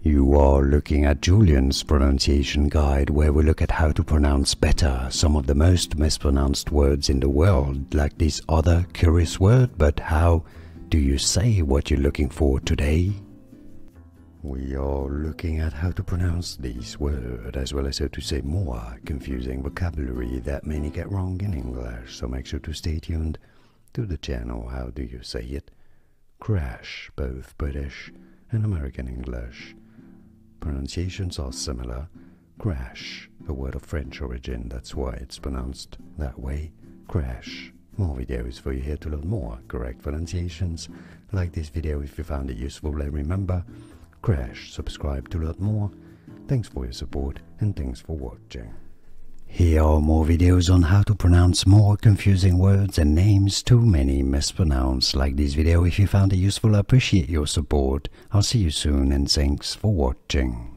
You are looking at Julian's pronunciation guide, where we look at how to pronounce better some of the most mispronounced words in the world, like this other curious word. But how do you say what you're looking for today? We are looking at how to pronounce this word, as well as how to say more confusing vocabulary that many get wrong in English, so make sure to stay tuned to the channel. How do you say it? Crash, both British and American English. Pronunciations are similar. Crash, a word of French origin, that's why it's pronounced that way. Crash. More videos for you here to learn more correct pronunciations. Like this video if you found it useful, and remember, crash, subscribe to learn more. Thanks for your support and thanks for watching. Here are more videos on how to pronounce more confusing words and names too many mispronounced. Like this video if you found it useful. I appreciate your support. I'll see you soon and thanks for watching.